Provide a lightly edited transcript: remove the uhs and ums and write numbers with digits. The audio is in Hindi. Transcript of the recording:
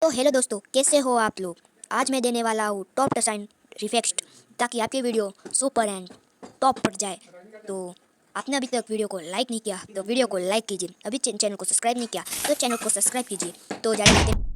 तो हेलो दोस्तों, कैसे हो आप लोग। आज मैं देने वाला हूँ टॉप डिजाइन रिफेक्ट, ताकि आपकी वीडियो सुपर एंड टॉप पर जाए। तो आपने अभी तक वीडियो को लाइक नहीं किया तो वीडियो को लाइक कीजिए, अभी चैनल को सब्सक्राइब नहीं किया तो चैनल को सब्सक्राइब कीजिए। तो ज़्यादा बातें